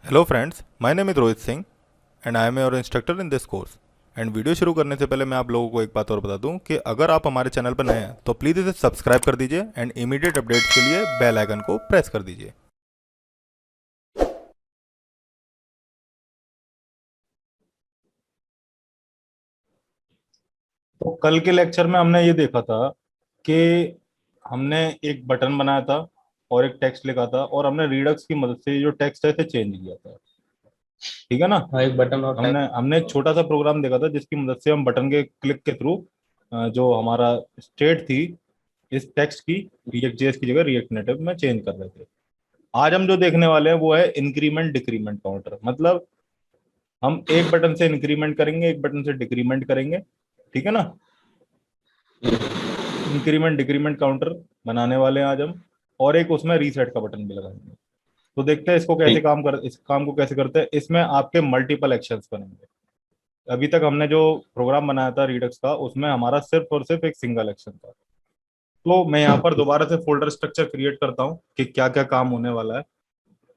Hello friends, my name is Rohit Singh and I am your instructor in this course. And video शुरू करने से पहले मैं आप लोगों को एक बात और बता दूं कि अगर आप हमारे चैनल पर नए हैं तो प्लीज़ इसे सब्सक्राइब कर दीजिए एंड इमीडिएट अपडेट्स के लिए बेल आइकन को प्रेस कर दीजिए। तो कल के लेक्चर में हमने ये देखा था कि हमने एक बटन बनाया था और एक टेक्स्ट लिखा था और हमने रीडक्स की मदद से ये जो टेक्स्ट है इसे चेंज किया था। ठीक है ना। हाँ, एक बटन और टाइप। हमने हमने एक छोटा सा प्रोग्राम देखा था जिसकी मदद से हम बटन के क्लिक के थ्रू जो हमारा स्टेट थी इस टेक्स्ट की रिएक्ट जेएस की जगह रिएक्ट नेटिव में चेंज कर रहे थे। आज हम जो देखने वाले हैं वो है इंक्रीमेंट डिक्रीमेंट काउंटर। मतलब हम एक बटन से इंक्रीमेंट करेंगे, एक बटन से डिक्रीमेंट करेंगे। ठीक है ना। इंक्रीमेंट डिक्रीमेंट काउंटर बनाने वाले हैं आज हम। और एक उसमें रीसेट का बटन भी लगाएंगे। तो देखते हैं ठीक। इस काम को कैसे करते हैं। इसमें आपके मल्टीपल एक्शंस बनेंगे। अभी तक हमने जो प्रोग्राम बनाया था रीडक्स का उसमें हमारा सिर्फ और सिर्फ एक सिंगल एक्शन था। तो मैं यहाँ पर दोबारा से फोल्डर स्ट्रक्चर क्रिएट करता हूँ कि क्या क्या काम होने वाला है।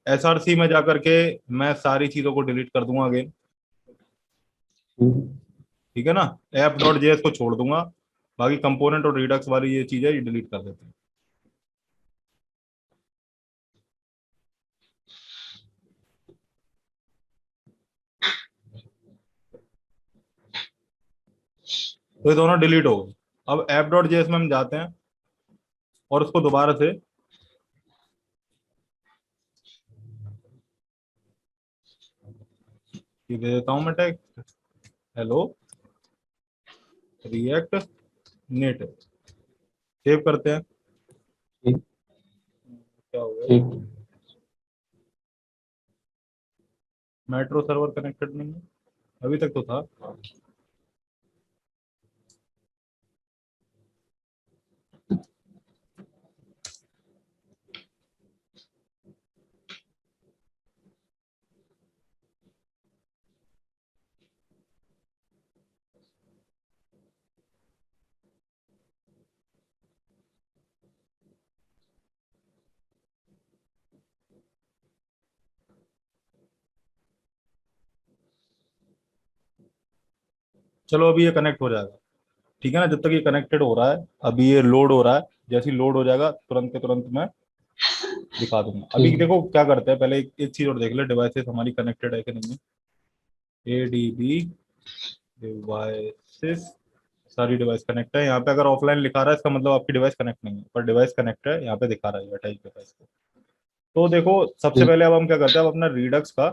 एसआरसी में जाकर के मैं सारी चीजों को डिलीट कर दूंगा अगेन। ठीक है ना। ऐप डॉट जेएस को छोड़ दूंगा। बाकी कंपोनेंट और रिडक्स वाली ये चीजें ये डिलीट कर देते हैं। तो ये दोनों डिलीट हो गए। अब ऐप डॉट जेएस में हम जाते हैं और उसको दोबारा से ये दे देता हूं मैं tag hello react native. Save करते हैं। ठीक। क्या हो गया। ठीक। मेट्रो सर्वर कनेक्टेड नहीं है। अभी तक तो था। चलो अभी ये कनेक्ट हो जाएगा। ठीक है ना। जब तक ये कनेक्टेड हो रहा है अभी ये लोड हो रहा है। जैसे ही लोड हो जाएगा तुरंत के तुरंत मैं दिखा दूंगा। अभी ठीक। देखो क्या करते हैं। पहले एक चीज और देख ले डिवाइसेस हमारी कनेक्टेड है कि नहीं है। एडीबी डिवाइसेस सारी डिवाइस कनेक्ट है। यहाँ पे अगर ऑफलाइन लिखा रहा है इसका मतलब आपकी डिवाइस कनेक्ट नहीं है, पर डिवाइस कनेक्ट है यहाँ पे दिखा रहा है अटैच डिवाइस को। तो देखो सबसे ठीक। पहले अब हम क्या करते हैं। अब अपना रिडक्स का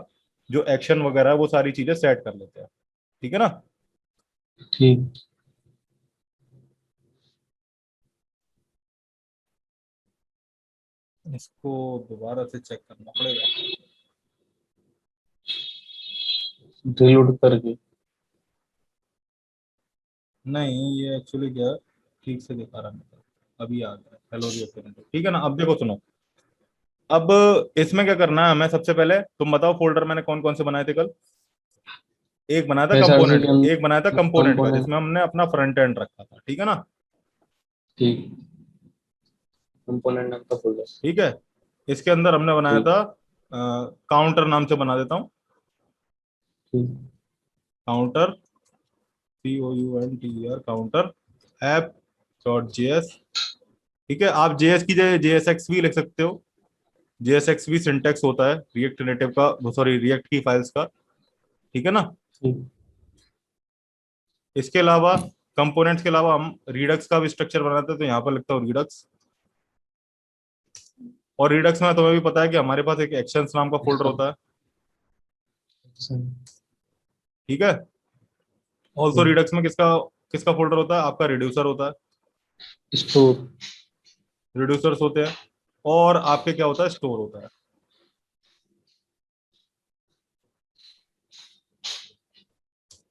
जो एक्शन वगैरह है वो सारी चीजें सेट कर लेते हैं। ठीक है ना। ठीक। इसको दोबारा से चेक करना पड़ेगा। रिलोड करके। नहीं ये एक्चुअली क्या है, ठीक से दिखा रहा है। अभी आ गया हेलो रिएक्ट। ठीक है ना। अब देखो सुनो। अब इसमें क्या करना है हमें। सबसे पहले तुम बताओ फोल्डर मैंने कौन कौन से बनाए थे कल। एक बनाया था एसआरसी कंपोनेंट, के एक बनाया था अंदर कंपोनेंट का कंपोनेंट। जिसमें हमने अपना फ्रंट एंड रखा था। ठीक है ना। ठीक। कंपोनेंट नाम का फोल्डर। ठीक है। इसके अंदर हमने बनाया ठीक। था काउंटर नाम से बना देता हूँ। ठीक। Counter COUNTER counter app dot JS. ठीक है। आप जेएस की जगह JSX भी लिख सकते हो। JSX भी सिंटेक्स होता है रिएक्ट नेटिव का, सॉरी रिएक्ट की फाइल्स का। ठीक है ना। ठीक। इसके अलावा कंपोनेंट्स के अलावा हम रिडक्स का भी स्ट्रक्चर बनाते हैं। तो यहाँ पर लिखता हूँ रिडक्स। और रिडक्स में तुम्हें भी पता है कि हमारे पास एक एक्शंस नाम का फोल्डर एक्शन। होता है। एक्शन। ठीक है। ऑल्सो ठीक। रिडक्स में किसका किसका फोल्डर होता है। आपका रिड्यूसर होता है। स्टोर। रिड्यूसर्स होते हैं। और आपके क्या होता है स्टोर होता है।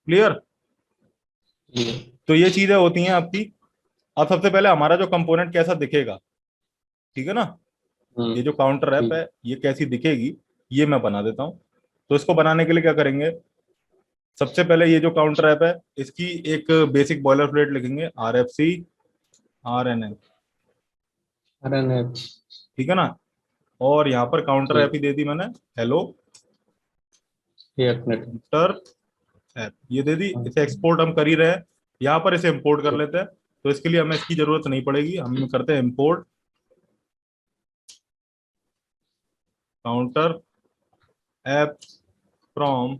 क्लियर। ठीक। तो ये चीजें होती हैं आपकी। अब सबसे पहले हमारा जो कंपोनेंट कैसा दिखेगा। ठीक है ना। ये जो काउंटर ऐप ठीक। है ये कैसी दिखेगी ये मैं बना देता हूँ। तो इसको बनाने के लिए क्या करेंगे। सबसे पहले ये जो काउंटर ऐप है इसकी एक बेसिक बॉयलर प्लेट लिखेंगे RFC RNN। Run H. ठीक है ना। और यहाँ पर काउंटर ऐप ठीक। ही दे दी मैंने hello react native. Counter app ये दे दी। इसे एक्सपोर्ट हम कर ही रहे हैं, यहाँ पर इसे इंपोर्ट कर लेते हैं। तो इसके लिए हमें इसकी जरूरत नहीं पड़ेगी, हम करते हैं इंपोर्ट काउंटर ऐप फ्रॉम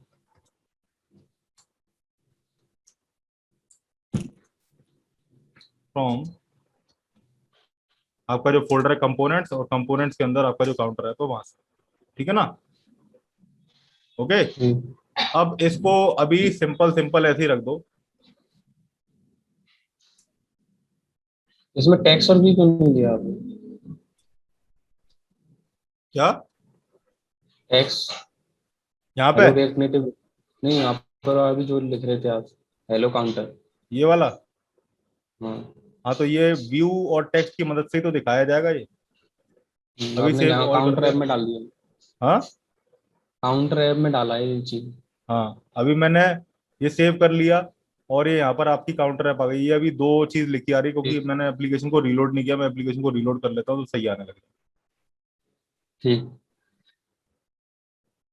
आपका जो फोल्डर है कंपोनेंट्स, और कंपोनेंट्स के अंदर आपका जो काउंटर है तो वहां से। ठीक है ना? ओके। अब इसको अभी सिंपल सिंपल ऐसे ही रख दो। इसमें टैक्स और भी क्यों नहीं दिया आपने? क्या टैक्स यहाँ पे? हेलो रिएक्ट नेटिव नहीं, आप पर अभी जो लिख रहे थे आप, हेलो काउंटर। ये वाला? हाँ। हाँ, तो ये व्यू और टेक्स्ट की मदद से ही तो दिखाया जाएगा ये। अभी आपने सेव यहाँ ऑल कर काउंटर दिया। ऐप में डाल दिया। हाँ काउंटर ऐप में डाला है ये चीज। हाँ, अभी मैंने ये सेव कर लिया, और ये यहाँ पर आपकी काउंटर ऐप आ गई। ये अभी दो चीज लिखी आ रही है क्योंकि ठीक। मैंने एप्लीकेशन को रीलोड नहीं किया। मैं एप्लीकेशन को रीलोड कर लेता हूँ तो सही आने लगेगा। ठीक।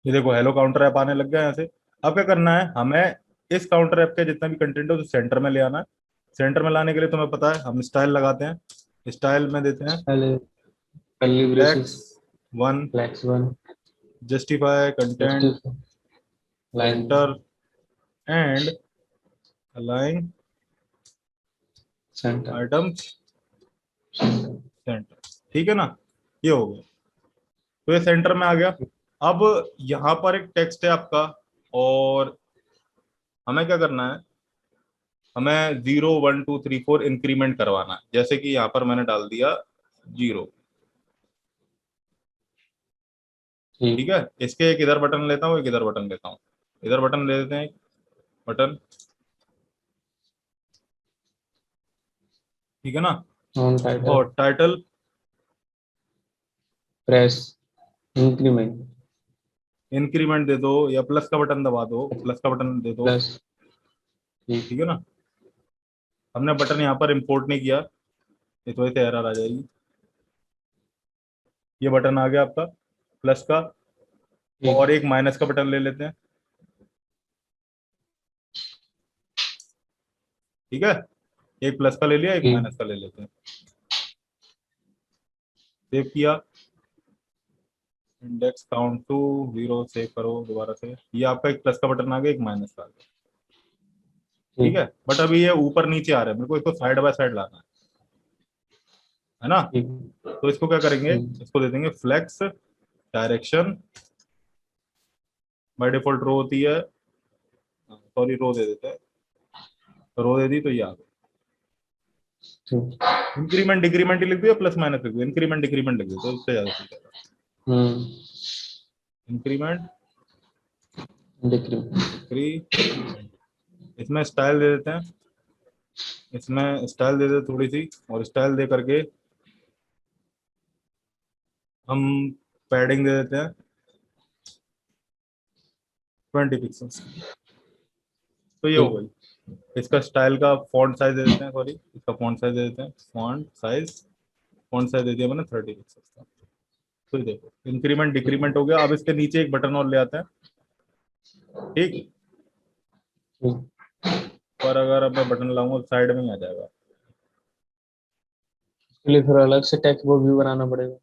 ये देखो हेलो काउंटर ऐप आने लग गया यहाँ से। अब क्या करना है हमें, इस काउंटर ऐप के जितना भी कंटेंट है उसे सेंटर में ले आना है। सेंटर में लाने के लिए तुम्हें पता है हम स्टाइल लगाते हैं। स्टाइल में देते हैं पहले curly flex braces, one, flex one, justify content, justice, line, centre and align centre, items centre. Centre. ठीक है ना? ये हो गया। तो ये सेंटर में आ गया। अब यहाँ पर एक टेक्स्ट है आपका, और हमें क्या करना है, हमें 0 1 2 3 4 इंक्रीमेंट करवाना है। जैसे कि यहाँ पर मैंने डाल दिया 0। ठीक ठीक। है, इसके एक इधर बटन लेता हूँ, एक इधर बटन लेता हूँ। इधर बटन ले लेते हैं, एक बटन। ठीक है ना? ऑन टाइटल, और टाइटल प्रेस, इंक्रीमेंट, इंक्रीमेंट दे दो, या प्लस का बटन दबा दो, प्लस का बटन दे दो। प्लस। ठीक। ठीक है ना? हमने बटन यहाँ पर इंपोर्ट नहीं किया, इस वजह से एरर आ जाएगी। ये बटन आ गया आपका प्लस का, और ठीक। एक माइनस का बटन ले लेते हैं। ठीक है, एक प्लस का ले लिया, एक ठीक। माइनस का ले लेते हैं। सेव किया, इंडेक्स काउंट टू 0 सेव करो दोबारा से। ये आपका एक प्लस का बटन आ गया, एक माइनस का आ गया। ठीक ठीक। है, बट अभी ये ऊपर नीचे आ रहा है, मेरे को इसको साइड बाय साइड लाना है ना? ठीक। तो इसको क्या करेंगे, ठीक। इसको दे देंगे फ्लेक्स डायरेक्शन। बाय डिफॉल्ट रो होती है, सॉरी रो दे देते हैं। रो दे दी तो ये आ गया। ठीक। इंक्रीमेंट डिक्रीमेंट ही लिख दो या प्लस माइनस लिख दो? इंक्रीमेंट डिक्रीमेंट लिख दो तो उससे ज्यादा ठीक है। हम्म। Increment decrement. डिक्रीमेंट। इसमें स्टाइल दे देते हैं, इसमें स्टाइल दे देते थोड़ी सी, और स्टाइल दे करके हम पैडिंग दे देते हैं 20 पिक्सल्स। तो ये हो ठीक। गई। इसका स्टाइल का फॉन्ट साइज दे देते हैं, सॉरी इसका फॉन्ट साइज दे देते हैं। फॉन्ट साइज दे दिया मैंने 30 पिक्सल्स का। तो ये देखो इंक्रीमेंट डिक्रीमेंट हो गया। अब इसके नीचे एक बटन और ले आते हैं। ठीक, ठीक। पर अगर अब मैं बटन लाऊंगा तो साइड में ही आ जाएगा। इसके लिए फिर अलग से टेक्स्ट वो व्यू बनाना पड़ेगा।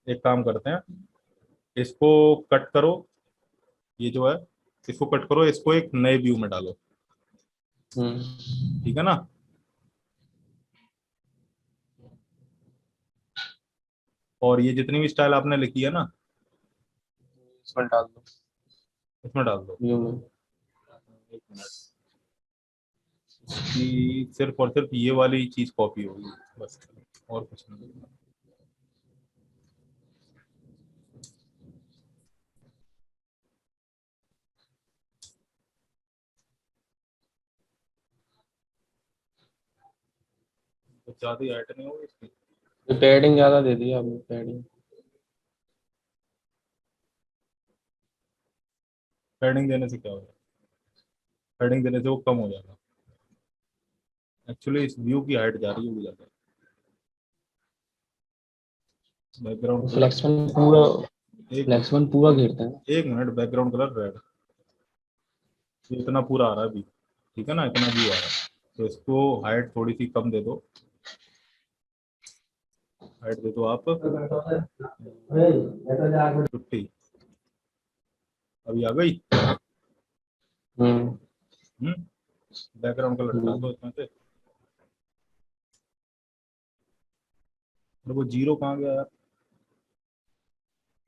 एक काम करते हैं, इसको कट करो, ये जो है इसको कट करो, इसको एक नए व्यू में डालो। हम्म। ठीक है ना? और ये जितनी भी स्टाइल आपने लिखी है ना, इसमें डाल दो इसमें डाल दो। व्यू में। एक मिनट, कि सिर्फ और सिर्फ ये वाली चीज कॉपी होगी बस, और कुछ नहीं। कुछ ज्यादा ही ऐड नहीं होगी इसकी। तो पैडिंग ज्यादा दे दी आपने, पैडिंग। पैडिंग देने से क्या होगा? पैडिंग देने से वो कम हो जाएगा। एक्चुअली इस व्यू की हाइट जा रही होगी ज्यादा। बैकग्राउंड थोड़ा फ्लेक्स में पूरा एक फ्लैक्स वन पूरा घेरता है। एक मिनट, बैकग्राउंड कलर रेड, ये इतना पूरा आ रहा है अभी, ठीक है ना, इतना व्यू आ रहा है, तो इसको हाइट थोड़ी सी कम दे दो, हाइट दे दो आप 50, अभी आ गई। हम्म बैकग्राउंड कलर हटा दो हम्म। इसमें से। और वो जीरो कहाँ गया यार,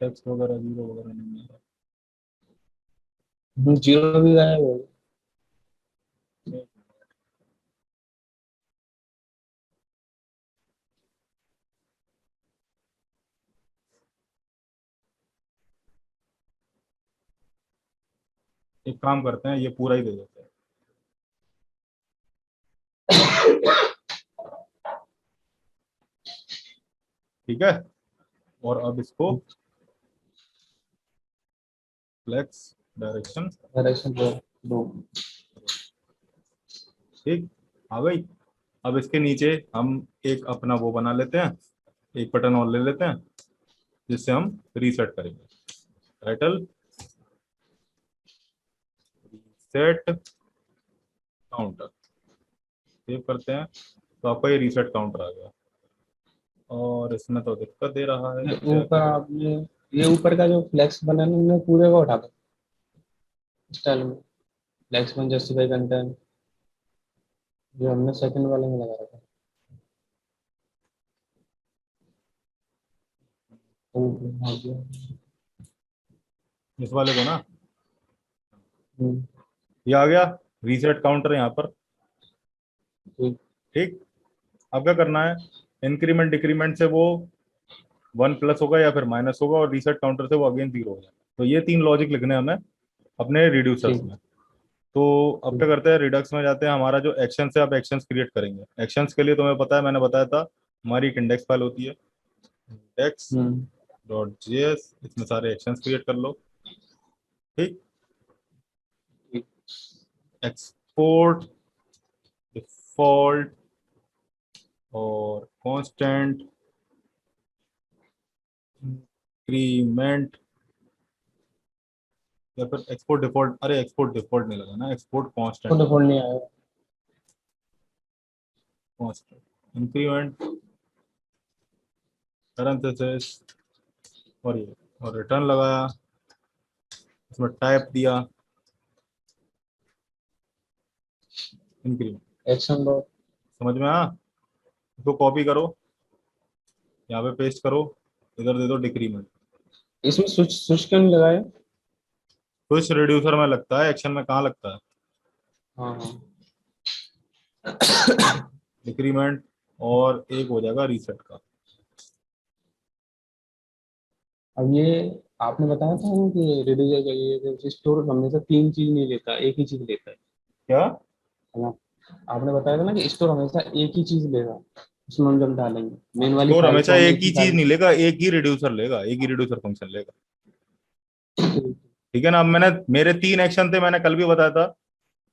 टेक्स्ट वगैरह जीरो वगैरह नहीं है। जीरो भी गायब हो एक काम करते हैं, ये पूरा ही दे देते हैं, ठीक है। और अब इसको फ्लेक्स डायरेक्शन, डायरेक्शन दो। ठीक, आ गई। अब इसके नीचे हम एक अपना वो बना लेते हैं, एक बटन और ले लेते हैं, जिससे हम रीसेट करेंगे। टाइटल रीसेट काउंटर, सेव करते हैं, तो आपका ये रीसेट काउंटर आ गया। और इसमें तो दिक्कत दे रहा है, ये क्या ऊपर करें। आपने, ये ऊपर का जो फ्लैक्स बना है ना, पूरे को उठा दो स्टाइल में। फ्लैक्स वन जस्टिफाई कंटेंट जो हमने सेकंड वाले में लगा रखा है। हाँ जी। इस वाले को ना, हम्म, ये आ गया रीसेट काउंटर यहाँ पर, ठीक। ठीक। अब क्या करना है, इंक्रीमेंट डिक्रीमेंट से वो 1+ होगा या फिर माइनस होगा, और रीसेट काउंटर से वो अगेन 0 होगा। तो ये 3 लॉजिक लिखने हैं हमें अपने रिड्यूसर्स ठीक में। तो अब क्या ठीक। करते हैं, रिडक्स में जाते हैं, हमारा जो एक्शन है, अब एक्शंस क्रिएट करेंगे। एक्शंस के लिए तुम्हें पता है, मैंने बताया था, हमारी एक इंडेक्स फाइल होती है, इंडेक्स हम्म डॉट जेएस, इसमें सारे एक्शंस क्रिएट कर लो, ठीक। ठीक। एक्सपोर्ट डिफॉल्ट और कांस्टेंट इंक्रीमेंट, या फिर एक्सपोर्ट डिफॉल्ट, अरे एक्सपोर्ट डिफॉल्ट नहीं लगाना, एक्सपोर्ट तो कांस्टेंट डिफॉल्ट लगाना, नहीं आएगा। कांस्टेंट इंक्रीमेंट पैरेंथेसिस, और ये, और रिटर्न लगाया, इसमें टाइप दिया इंक्रीमेंट। Action dot. समझ में आया, इसको कॉपी करो, यहाँ पे पेस्ट करो, इधर दे दो डिक्रीमेंट। इसमें स्विच स्विच क्यों नहीं लगाया? तो इस रिड्यूसर में लगता है, एक्शन में कहाँ लगता है, हाँ हाँ। डिक्रीमेंट, और एक हो जाएगा रीसेट का। अब ये आपने बताया था ना कि रिड्यूसर चाहिए, स्टोर हमेशा तीन चीज नहीं लेता, एक ही चीज लेता क्या, है ना? आपने बताया था ना कि स्टोर हमेशा एक ही चीज लेगा, उसमें हम जब डालेंगे मेन वाली स्टोर फाइल हमेशा को हम एक एक ही ही चीज डालेंगे। नहीं लेगा, एक ही रिड्यूसर लेगा, एक ही रिड्यूसर फंक्शन लेगा, ठीक। ठीक है ना। अब मैंने, मेरे 3 एक्शन थे, मैंने कल भी बताया था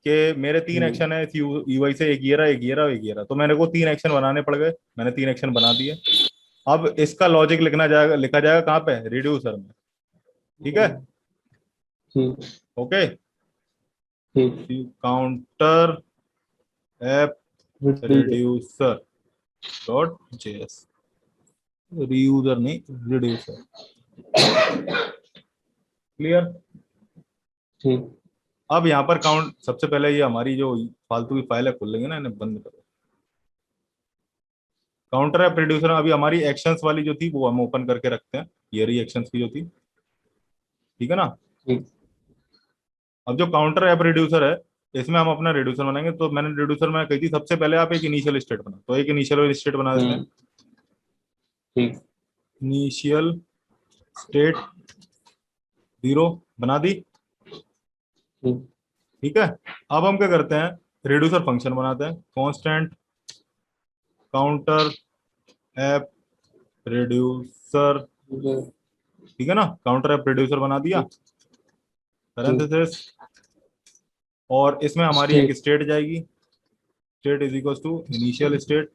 कि मेरे 3 हम्म एक्शन है इस यूआई से, एक ये रहा, एक ये रहा, एक ये रहा, तो मेरे को 3 एक्शन बनाने पड़ गए, मैंने 3 एक्शन बना दिए। अब इसका लॉजिक लिखा जाएगा कहाँ पे, रिड्यूसर में, ठीक है। ठीक ओके, ठीक। Counter app reducer. Reducer dot JS, reuser नहीं, रिड्यूसर, क्लियर। ठीक। अब यहाँ पर काउंट, सबसे पहले ये हमारी जो फालतू की फाइल है खोल लेंगे ना, इन्हें बंद करो। काउंटर ऐप रिड्यूसर, अभी हमारी एक्शंस वाली जो थी वो हम ओपन करके रखते हैं, ये रही एक्शंस की जो थी, ठीक है ना। ठीक। अब जो काउंटर ऐप रिड्यूसर है, इसमें हम अपना रिड्यूसर बनाएंगे। तो मैंने रिड्यूसर में कही थी, सबसे पहले आप एक इनिशियल स्टेट बना, तो एक इनिशियल स्टेट बना देते हैं। हम्म ठीक इनिशियल स्टेट 0 बना दी, ठीक। ठीक है। अब हम क्या करते हैं, रिड्यूसर फंक्शन बनाते हैं, कांस्टेंट काउंटर ऐप रिड्यूसर, ठीक ठीक है ना। काउंटर ऐप रिड्यूसर बना दिया, ठीक ठीक। पैरेंथेसिस, और इसमें हमारी एक स्टेट स्टेट जाएगी, state is equal to initial state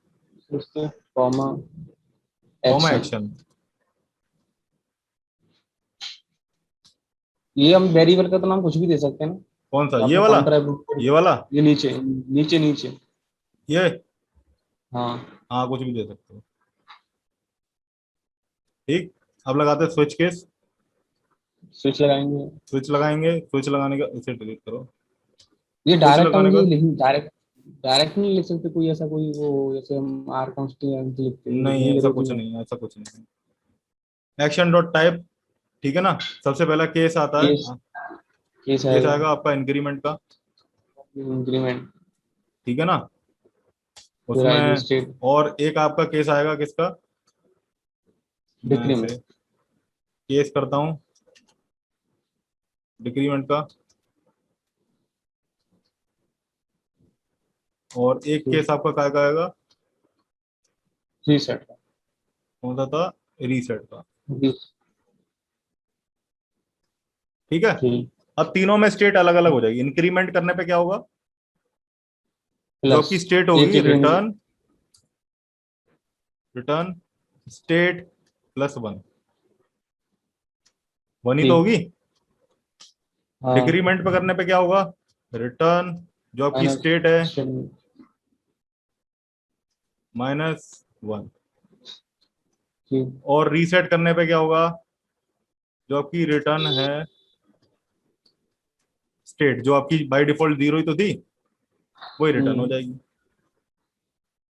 comma comma action. Action, ये हम वेरिएबल का तो नाम कुछ भी दे सकते हैं ना। कौन सा, तो ये आपने वाला, काउंटर ये वाला, ये नीचे नीचे नीचे। ये, हाँ हाँ कुछ भी दे सकते हो। ठीक, अब लगाते हैं स्विच केस। स्विच लगाएंगे। स्विच लगाएंगे, स्विच लगाने का इसे डिलीट करो। ये स्विच डायरेक्ट हम लगाने ये का, लिख डायरेक्ट डायरेक्ट नहीं लिख सकते, कोई ऐसा कोई वो जैसे हम आर कॉन्स्टिट्यूएंट लिखते हैं नहीं लिखने की ऐसा जरूरत कुछ नहीं है। नहीं है, ऐसा कुछ नहीं है। एक्शन डॉट टाइप, ठीक है ना। सबसे पहला केस आता है, केस केस केस आएगा। आएगा आपका इंक्रीमेंट का, इंक्रीमेंट। ठीक है ना। फिर आएगी उसमें स्टेट। और एक आपका केस आएगा किसका, मैं डिक्रीमेंट। इसे केस करता हूँ डिक्रीमेंट का। और एक केस आपका क्या का आएगा, रीसेट। कौन सा था, रीसेट का, ठीक है। ठीक। अब तीनों में स्टेट अलग अलग हो जाएगी। इंक्रीमेंट करने पे क्या होगा, जो प्लस आपकी स्टेट एक होगी एक range. Return, return state plus one, one ही तो ठीक। होगी। हाँ। डिक्रीमेंट पे करने पे क्या होगा, रिटर्न जो आपकी माइनस स्टेट है स्टेट। Minus one. ठीक। और रीसेट करने पे क्या होगा, जो आपकी रिटर्न है स्टेट, जो आपकी बाय डिफॉल्ट जीरो ही तो थी, वही रिटर्न हो जाएगी,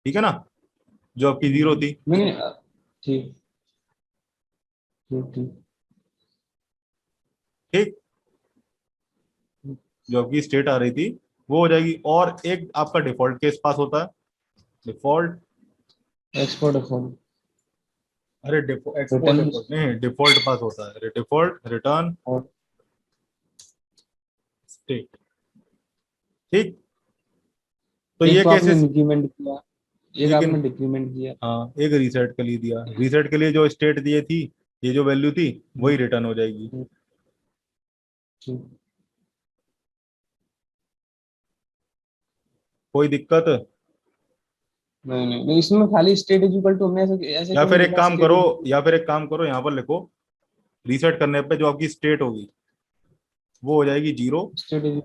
ठीक है ना, जो आपकी जीरो थी। नहीं ठीक ठीक ठीक। ठीक, जो आपकी स्टेट आ रही थी वो हो जाएगी। और एक आपका डिफॉल्ट केस पास होता है, डिफॉल्ट, एक्सपोर्ट डिफॉल्ट। अरे एक्सपोर्ट रिटर्न। डिफॉल्ट नहीं, डिफॉल्ट पास होता है, अरे डिफॉल्ट रिटर्न और स्टेट, ठीक। तो एक ये तो आपने केसेस, इंक्रीमेंट किया, एक एक आपने डिक्रीमेंट किया। हाँ एक रीसेट के लिए दिया, रीसेट के लिए जो स्टेट दिए थी, ये जो वैल्यू थी वही रिटर्न हो जाएगी। ठीक। कोई दिक्कत, नहीं नहीं नहीं, इसमें खाली स्टेट इज इक्वल टू हमने ऐसे ऐसे या कभी फिर एक लिखा काम स्टेट करो, इज। या फिर एक काम करो यहाँ पर लिखो, रीसेट करने पे जो आपकी स्टेट होगी वो हो जाएगी जीरो, स्टेट इज।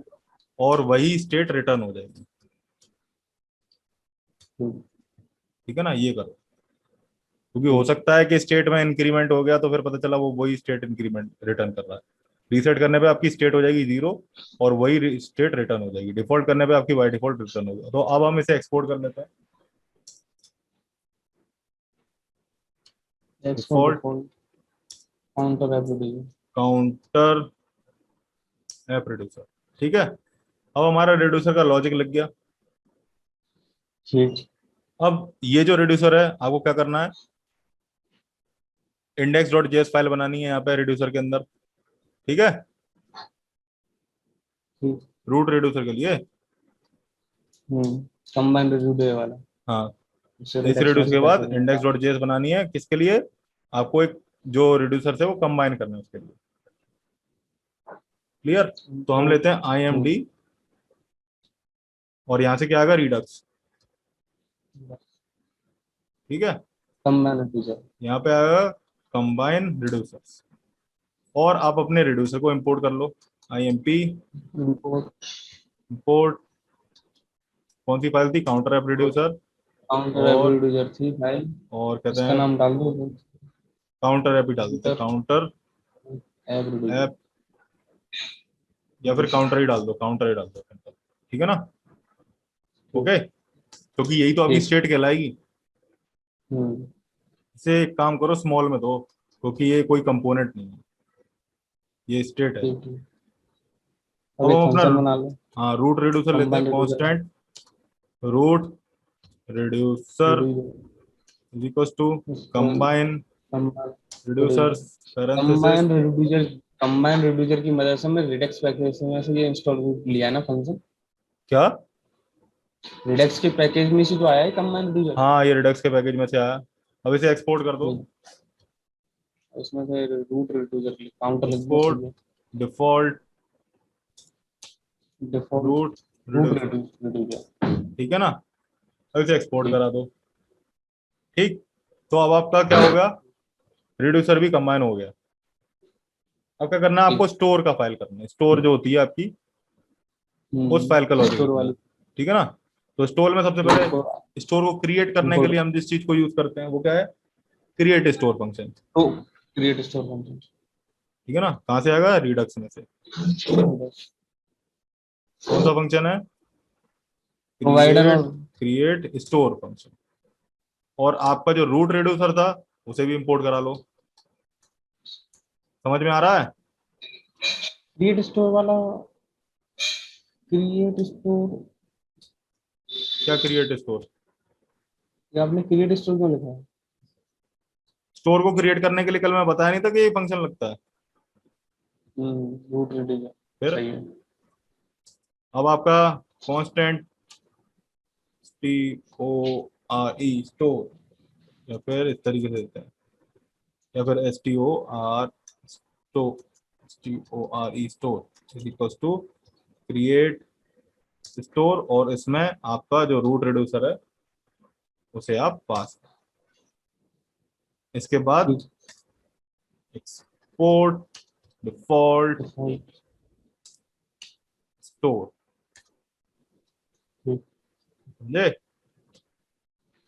और वही स्टेट रिटर्न हो जाएगी, ठीक। ठीक है ना। ये करो, क्योंकि हो सकता है कि स्टेट में इंक्रीमेंट हो गया तो फिर पता चला वो वही स्टेट इंक्रीमेंट रिटर्न कर रहा है। रीसेट करने पे आपकी स्टेट हो जाएगी जीरो, और वही स्टेट रिटर्न हो जाएगी। डिफॉल्ट करने पे आपकी बाय डिफॉल्ट रिटर्न होगा। तो अब हम इसे एक्सपोर्ट कर लेते हैं, export default default counter application. Counter app reducer, ठीक है। अब हमारा रिड्यूसर का लॉजिक लग गया। ठीक। अब ये जो रिड्यूसर है आपको क्या करना है, इंडेक्स डॉट जेएस फाइल बनानी है यहाँ पे रिड्यूसर के अंदर, ठीक है, ठीक। रूट रिड्यूसर के लिए। कंबाइन रिव्यू डे वाला। हाँ, उससे इस रिडक्शन रिड्यूस ऐसे के करके बाद देना इंडेक्स था। डॉट जेएस बनानी है, किसके लिए, आपको एक जो रिड्यूसर से वो कंबाइन करना है उसके लिए, क्लियर। तो हम तो लेते हैं आई एम डी, और यहाँ से क्या आएगा, रिडक्स, ठीक है। Combine review. यहाँ पे आएगा कंबाइन रिड्यूसर्स, और आप अपने रिड्यूसर को इंपोर्ट कर लो। I M P import import, कौन सी फाइल थी, काउंटर एप रिड्यूसर, काउंटर और एप्लीकेशन थी फाइल। और कहते इसका हैं नाम डाल दो। काउंटर ऐप ही डाल देते हैं, काउंटर काउंटर एप्लीकेशन। ऐप, या फिर काउंटर ही डाल दो, काउंटर ही डाल दो, ठीक है ना। ओके, क्योंकि यही तो आपकी ठीक। स्टेट कहलाएगी। हम्म। इसे एक काम करो स्मॉल में दो, क्योंकि ये कोई कंपोनेंट नहीं है, ये स्टेट है। ठीक ठीक। अब अब एक हम अपना, फंक्शन बना लो। हाँ रूट रिड्यूसर लेते हैं, combine reducer. Constant root reducer is equal to combine reducers parenthesis. Combine reducer की मदद से हमने रिडक्स पैकेज में से ये इंस्टॉल लिया है ना फंक्शन। क्या, रिडक्स के पैकेज में से जो आया है कंबाइन रिड्यूसर। हाँ ये रिडक्स के पैकेज में से आया। अब इसे एक्सपोर्ट कर दो, उसमें से रूट रिड्यूसर के लिए काउंटर लग गया एक्सपोर्ट सही है। Default default root root reducer, reducer. ठीक है ना। अब इसे एक्सपोर्ट ठीक। करा दो, ठीक। तो अब आपका क्या हो गया, रिड्यूसर भी कंबाइन हो गया। अब क्या करना है आपको, स्टोर का फाइल करना है, स्टोर जो होती है आपकी उस फाइल का लॉजिक स्टोर लिखना है, वाली ठीक है ना। तो स्टोर में सबसे स्टोर पहले स्टोर को क्रिएट करने के लिए हम जिस चीज को यूज करते हैं वो क्या है, क्रिएट स्टोर फंक्शन, तो क्रिएट स्टोर फंक्शन ठीक है ना। कहाँ से आएगा, रिडक्स में से। कौन सा फंक्शन है, प्रोवाइडर क्रिएट और क्रिएट स्टोर फंक्शन। और आपका जो रूट रिड्यूसर था उसे भी इंपोर्ट करा लो। समझ में आ रहा है। क्रिएट स्टोर वाला क्रिएट स्टोर क्या क्रिएट स्टोर, ये आपने क्रिएट स्टोर क्यों लिखा है? स्टोर को क्रिएट करने के लिए कल मैं बताया नहीं था कि ये फंक्शन लगता है। रूट रिड्यूसर फिर सही है। अब आपका constant T O R E store, या फिर इस तरीके से देते हैं, या फिर S T O R store, S T O R E store is equal to create store, और इसमें आपका जो रूट रिड्यूसर है उसे आप पास। इसके बाद ठीक एक्सपोर्ट डिफॉल्ट डिफॉल्ट स्टोर, ठीक समझे।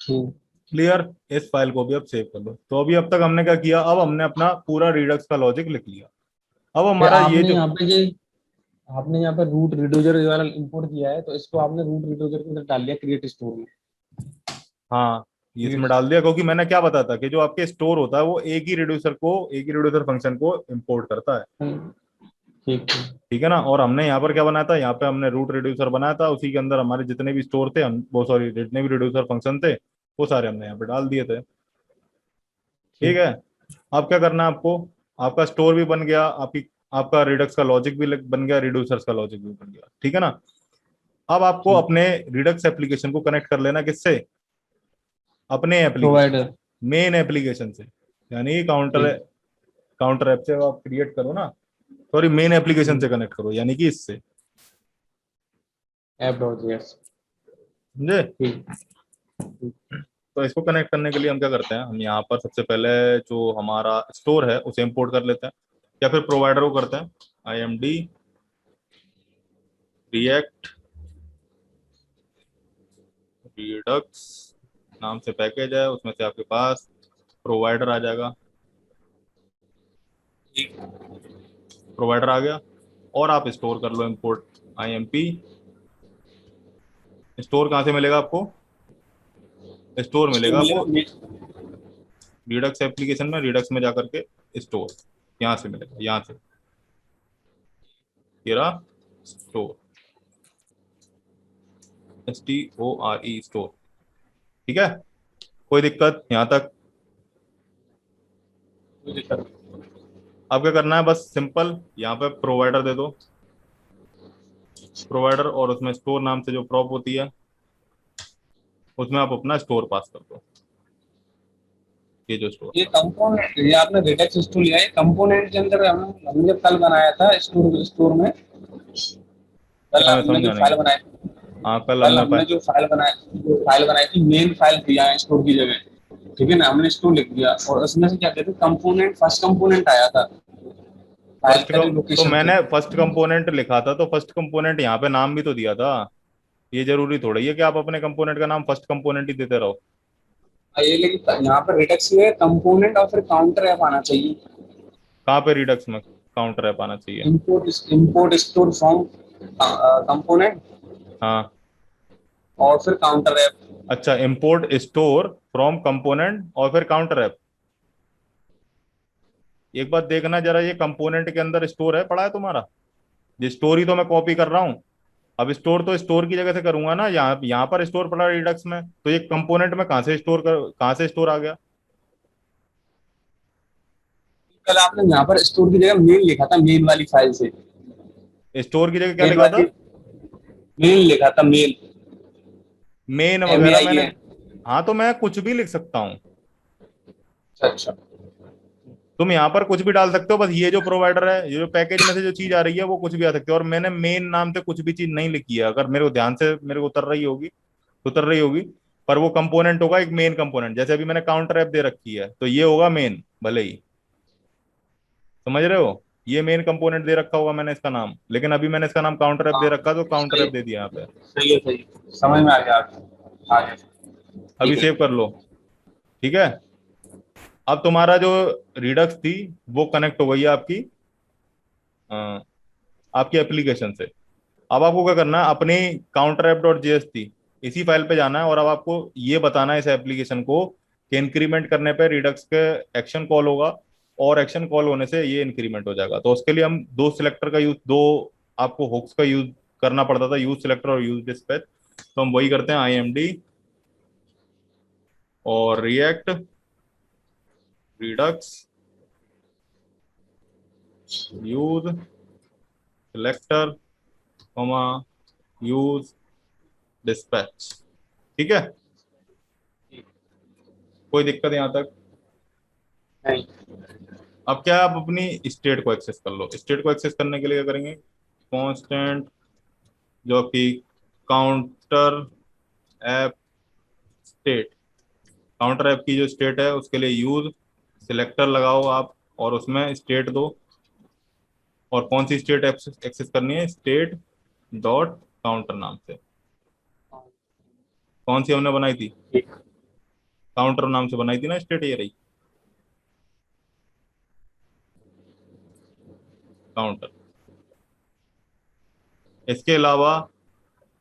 ठीक क्लियर। इस फाइल को भी अब सेव कर लो। तो अभी अब तक हमने क्या किया, अब हमने अपना पूरा रिडक्स का लॉजिक लिख लिया। अब फिर हमारा ये जो, आपने यहाँ पे रूट रिड्यूसर वाला इंपोर्ट किया है, तो इसको आपने रूट रिड्यूसर के अंदर डाल दिया क्रिएट स्टोर में। हाँ ये इसमें क्रिएट डाल दिया, क्योंकि मैंने क्या बताया था कि जो आपके स्टोर होता है वो एक ही रिड्यूसर फंक्शन को इंपोर्ट करता है, ठीक ठीक ठीक है ना। और हमने यहाँ पर क्या बनाया था, यहाँ पे हमने रूट रिड्यूसर बनाया था, उसी के अंदर हमारे जितने भी स्टोर थे हम वो, सॉरी, जितने भी रिड्यूसर फंक्शन थे वो सारे हमने यहाँ पे डाल दिए थे, ठीक ठीक है। अब क्या करना है आपको, आपका स्टोर भी बन गया, आपकी आपका रिडक्स का लॉजिक भी बन गया, रिड्यूसर्स का लॉजिक भी बन गया, ठीक है ना। अब आपको ठीक अपने रिडक्स एप्लीकेशन को कनेक्ट कर लेना, किससे, अपने एप्लीकेशन प्रोवाइडर से, मेन एप्लीकेशन से, यानी काउंटर ठीक काउंटर ऐप से आप क्रिएट करो ना, सॉरी मेन एप्लीकेशन से कनेक्ट करो, यानी कि इससे, ऐप डॉट जेएस समझे। ठीक तो इसको कनेक्ट करने के लिए हम क्या करते हैं, हम यहाँ पर सबसे पहले जो हमारा स्टोर है उसे इंपोर्ट कर लेते हैं, या फिर प्रोवाइडर को करते हैं, I am D react Redux नाम से पैकेज है, उसमें से आपके पास प्रोवाइडर आ जाएगा, प्रोवाइडर आ गया। और आप स्टोर कर लो import I M P. Store कहाँ से मिलेगा आपको, स्टोर मिलेगा आपको रिडक्स एप्लीकेशन में, रिडक्स में जाकर के स्टोर यहाँ से मिलेगा, यहाँ से ये रहा store, S T O R E store, ठीक है। कोई दिक्कत यहाँ तक। अब क्या करना है, बस सिंपल यहाँ पे प्रोवाइडर दे दो, प्रोवाइडर, और उसमें स्टोर नाम से जो प्रॉप होती है उसमें आप अपना स्टोर पास कर दो, ये जो स्टोर ये था। कंपोनेंट, ये आपने रिडक्स स्टोर लिया है कंपोनेंट के अंदर। हमने जब कल बनाया था स्टोर स्टोर में, कल क्या, मैं हमने जो समझा नहीं। फाइल बनाई, हाँ कल कल हमने हमने जो फाइल बनाई थी, मेन फाइल थी यहाँ स्टोर की जगह, ठीक है ना। हमने स्टोर लिख दिया और उसमें से क्या कहते हैं, कंपोनेंट, फर्स्ट कंपोनेंट आया था फाइल फर्स्ट का जो तो लोकेशन थी। मैंने फर्स्ट कंपोनेंट लिखा था, तो फर्स्ट कंपोनेंट यहाँ पे नाम भी तो दिया था। ये जरूरी थोड़ी है कि आप अपने कंपोनेंट का नाम फर्स्ट कंपोनेंट ही देते रहो। ये लेकिन यहाँ पर रिडक्स में कंपोनेंट और फिर काउंटर ऐप आना चाहिए। कहाँ पे रिडक्स में काउंटर ऐप आना चाहिए। इंपोर्ट स्टोर फ्रॉम कंपोनेंट हाँ, और फिर काउंटर ऐप। अच्छा, इंपोर्ट स्टोर फ्रॉम कंपोनेंट और फिर काउंटर ऐप। एक बात देखना जरा, ये कंपोनेंट के अंदर स्टोर है पड़ा है तुम्हारा, ये स्टोर ही तो मैं कॉपी कर रहा हूँ। अब स्टोर तो स्टोर की जगह से करूंगा ना, यहाँ पर स्टोर पड़ा रिडक्स में, तो ये कंपोनेंट में कहाँ से स्टोर आ गया। कल आपने यहाँ पर स्टोर की जगह मेन लिखा था, मेन वाली फाइल से। स्टोर की जगह क्या मेन लिखा था, वाली मेन लिखा था, मेन मेन एम ए वगैरह आई मैंने। है। हाँ तो मैं कुछ भी लिख सकता हूँ, अच्छा तुम यहाँ पर कुछ भी डाल सकते हो, बस ये जो प्रोवाइडर है, ये जो पैकेज में से जो चीज आ रही है वो कुछ भी आ सकती है। और मैंने मेन नाम से कुछ भी चीज नहीं लिखी है, अगर मेरे को ध्यान से मेरे को उतर रही होगी। पर वो कंपोनेंट होगा एक मेन कंपोनेंट, जैसे अभी मैंने काउंटर ऐप दे रखी है तो ये होगा मेन, भले ही, समझ रहे हो। ये मेन कंपोनेंट दे रखा होगा मैंने इसका नाम, लेकिन अभी मैंने इसका नाम काउंटर ऐप दे रखा, तो काउंटर सही ऐप दे दिया यहाँ पे। सही है, सही है। समझ में आ गया, आ गया। अभी ठीक है। सेव कर लो। ठीक है, अब तुम्हारा जो रिडक्स थी वो कनेक्ट हो गई है आपकी आपकी एप्लीकेशन से। अब आपको क्या करना है, अपनी काउंटर ऐप डॉट जेएसपी इसी फाइल पे जाना है, और अब आपको ये बताना है इस एप्लीकेशन को कि इंक्रीमेंट करने पे रिडक्स के एक्शन कॉल होगा, और एक्शन कॉल होने से ये इंक्रीमेंट हो जाएगा। तो उसके लिए हम दो सिलेक्टर का यूज, दो आपको हुक्स का यूज करना पड़ता था, यूज सिलेक्टर और यूज डिस्पैच। तो हम वही करते हैं, IMD और react Redux use selector comma use dispatch. ठीक है, कोई दिक्कत यहाँ तक? नहीं। अब क्या है, आप अपनी स्टेट को एक्सेस कर लो। स्टेट को एक्सेस करने के लिए क्या करेंगे, कांस्टेंट जो कि counter app state, counter app की जो स्टेट है उसके लिए यूज सिलेक्टर लगाओ आप, और उसमें स्टेट दो। और कौन सी स्टेट एक्सेस एक्सेस करनी है, स्टेट डॉट काउंटर नाम से। कौन सी हमने बनाई थी, ठीक। काउंटर नाम से बनाई थी ना स्टेट, ये रही काउंटर। इसके अलावा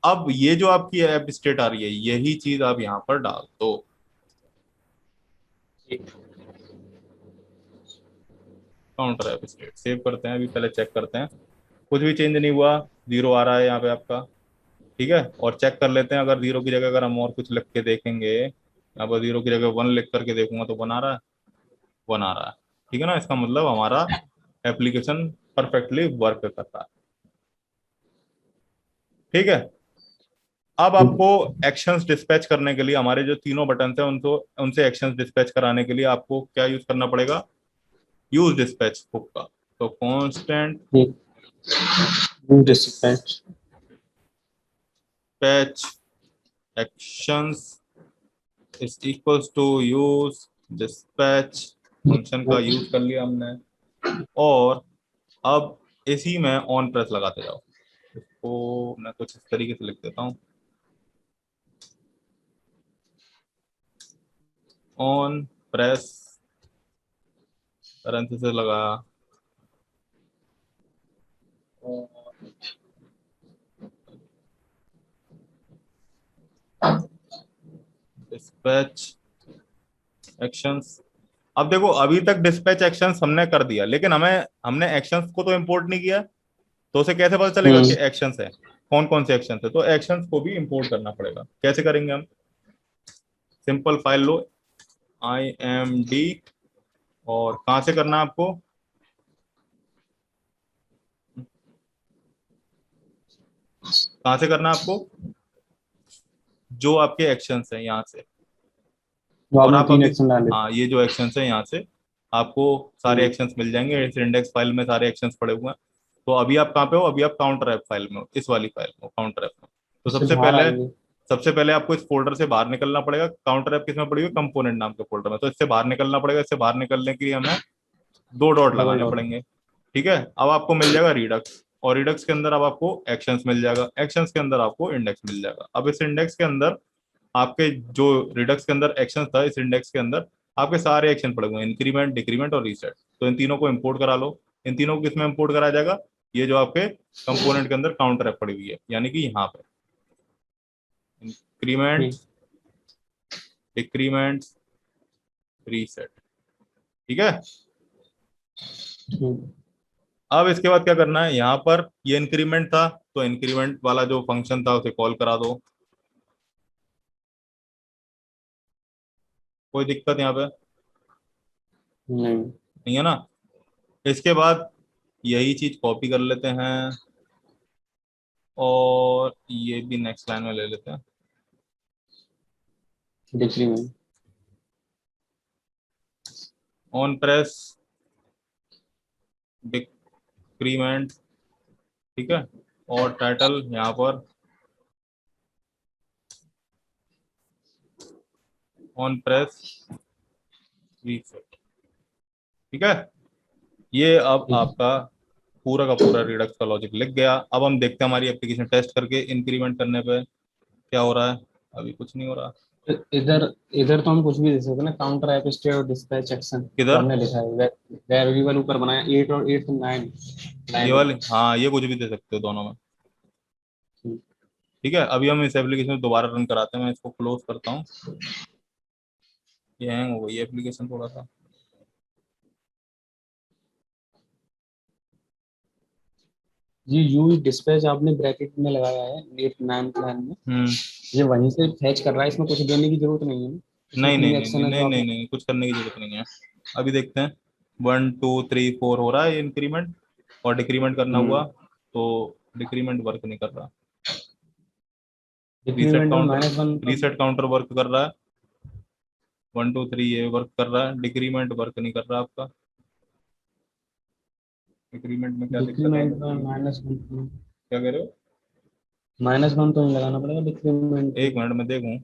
अब ये जो आपकी ऐप स्टेट आ रही है, यही चीज आप यहाँ पर डाल दो। ठीक। काउंटर ऐप स्टेट सेव करते हैं, अभी पहले चेक करते हैं कुछ भी चेंज नहीं हुआ, जीरो आ रहा है यहाँ पे आपका। ठीक है, और चेक कर लेते हैं, अगर जीरो की जगह अगर हम और कुछ लिख के देखेंगे, यहाँ पर जीरो की जगह वन लिख करके देखूंगा तो बना रहा है, वन आ रहा है। ठीक है ना, इसका मतलब हमारा एप्लीकेशन परफेक्टली वर्क कर रहा है। ठीक है, अब आपको एक्शंस डिस्पैच करने के लिए हमारे जो तीनों बटन है उनको, उनसे एक्शंस डिस्पैच कराने के लिए आपको क्या यूज करना पड़ेगा, यूज डिस्पैच हुक का। तो कांस्टेंट ठीक। Use dispatch. Dispatch actions is equals to use dispatch, function का यूज कर लिया हमने। और अब इसी में ऑन प्रेस लगाते जाओ। इसको मैं कुछ इस तरीके से लिख देता हूँ, ऑन प्रेस पैरेंथेसिस लगा, डिस्पैच एक्शंस। अब देखो, अभी तक डिस्पैच एक्शंस हमने कर दिया, लेकिन हमने एक्शंस को तो इंपोर्ट नहीं किया। तो उसे कैसे पता चलेगा कि एक्शंस है, कौन कौन से एक्शंस है? तो एक्शंस को भी इंपोर्ट करना पड़ेगा। कैसे करेंगे हम, सिंपल फाइल लो, IMD, और कहां से करना है आपको, कहां से करना है आपको, जो आपके एक्शंस हैं यहाँ से। जो और आपने आप तीन अभी, एक्शन डाले। हाँ, ये जो एक्शंस है यहाँ से आपको सारे एक्शंस मिल जाएंगे, इस इंडेक्स फाइल में सारे एक्शंस पड़े हुए हैं। तो अभी आप कहाँ पे हो, अभी आप काउंटर ऐप फाइल में हो, इस वाली फाइल में हो, काउंटर ऐप में। तो इससे सबसे बाहर पहले, आएंगे। सबसे पहले आपको इस फोल्डर से बाहर निकलना पड़ेगा। काउंटर ऐप किसमें पड़ी हुई है, कंपोनेंट नाम के फोल्डर में। तो इससे बाहर निकलना पड़ेगा। इससे बाहर निकलने के लिए हमें दो डॉट डबल लगाने डॉट। पड़ेंगे। ठीक है, अब आपको मिल जाएगा रिडक्स, और रिडक्स के अंदर अब आपको एक्शंस मिल जाएगा, एक्शंस के अंदर आपको इंडेक्स मिल जाएगा। अब इस इंडेक्स के अंदर आपके जो रिडक्स के अंदर एक्शन था, इस इंडेक्स के अंदर आपके सारे एक्शन पड़े हुए हैं, इंक्रीमेंट, डिक्रीमेंट और रीसेट। तो इन तीनों को इंपोर्ट करा लो। इन तीनों को किसमें इंपोर्ट करा जाएगा, ये जो आपके कंपोनेंट के अंदर काउंटर ऐप पड़ी हुई है, यानी कि यहाँ पे इंक्रीमेंट, ठीक। Decrement, reset. ठीक है, ठीक। अब इसके बाद क्या करना है, यहाँ पर ये इंक्रीमेंट था, तो इंक्रीमेंट वाला जो फंक्शन था उसे कॉल करा दो। कोई दिक्कत यहाँ पे नहीं। नहीं है ना? इसके बाद यही चीज कॉपी कर लेते हैं, और ये भी नेक्स्ट लाइन में ले लेते हैं। डिक्रीमेंट। On press decrement. ठीक है, और टाइटल यहाँ पर ऑन प्रेस रीसेट। ठीक है, ये अब ठीक। आपका पूरा का पूरा रिडक्स का लॉजिक लिख गया। अब हम देखते हैं हमारी एप्लीकेशन टेस्ट करके इंक्रीमेंट करने पे क्या हो रहा है। अभी कुछ नहीं हो रहा। इधर इधर तो हम कुछ भी दे सकते हैं ना, काउंटर एप स्टेट और डिस्पैच एक्शन जो किधर? हमने लिखा है वेरिएबल ऊपर बनाया 8 और 8 9 ये 9 वाले, हाँ ये कुछ भी दे सकते हो दोनों में। ठीक है, अभी हम इस एप्लीकेशन को दोबारा रन कराते हैं। मैं इसको क्लोज करता हूँ। ये हैंग हो गई एप्लीकेशन थोड़ा सा। ये यू डिस्पैच आपने ब्रैकेट में लगाया है 8 9 प्लान में, ये वहीं से फैच कर रहा है, इसमें कुछ देने की जरूरत नहीं है ना। इसमें नहीं नहीं 3 नहीं नहीं एक्शन है नहीं जो नहीं आपने। नहीं, कुछ करने की जरूरत नहीं है। अभी देखते हैं। 1 2 3 4 हो रहा है इंक्रीमेंट, और डिक्रीमेंट करना हम्म हुआ तो डिक्रीमेंट वर्क नहीं कर रहा। रीसेट डिक्रीमेंट में काउंटर, -1 तो रीसेट काउंटर वर्क कर रहा है। 1 2 3 ये वर्क कर रहा है, डिक्रीमेंट वर्क नहीं कर रहा आपका। डिक्रीमेंट में क्या दिक्कत आ डिक्रीमेंट रही में है? -1 क्या कह रहे हो? -1 तो नहीं लगाना पड़ेगा डिक्रीमेंट एक में। मिनट में देखूं।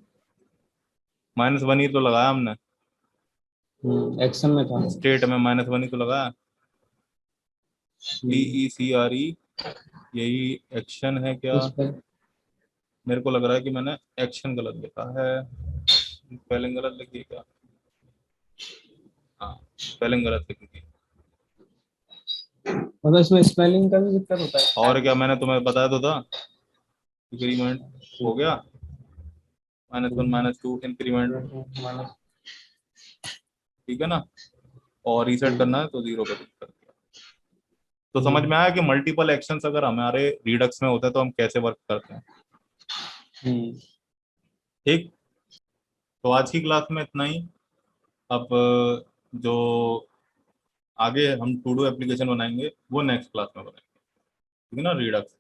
-1 ही तो लगाया हमने। एक्शन में था। स्टेट में -1 ही तो लगाया। DECRE, यही एक्शन है क्या? इस पर मेरे को लग रहा है कि मैंने एक्शन गलत लिखा है। स्पेलिंग गलत लिखी है क्या? हाँ, स्पेलिंग गलत लिखी थी। मतलब इसमें स्पेलिंग का भी दिक्कत होता है और टाइप क्या, मैंने तुम्हें बताया तो था। इंक्रीमेंट हो गया, -1 -2 इंक्रीमेंट। माइनस। ठीक है ना? और रीसेट करना है तो 0 पे क्लिक कर दिया। तो समझ हम्म में आया कि मल्टीपल एक्शंस अगर हमारे रिडक्स में होते हैं तो हम कैसे वर्क करते हैं। हम्म ठीक, तो आज की क्लास में इतना ही। अब जो आगे हम टू डू एप्लीकेशन बनाएंगे वो नेक्स्ट क्लास में बनाएंगे। ठीक है ना, रिडक्स।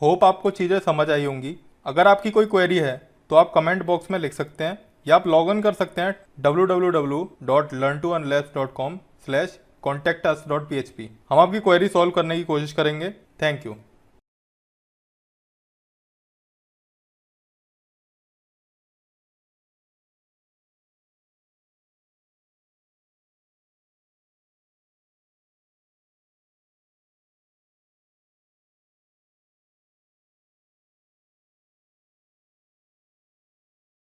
होप आपको चीज़ें समझ आई होंगी। अगर आपकी कोई क्वेरी है तो आप कमेंट बॉक्स में लिख सकते हैं, या आप लॉग इन कर सकते हैं www.learntounless.com/contactus.php। हम आपकी क्वेरी सॉल्व करने की कोशिश करेंगे। Thank you.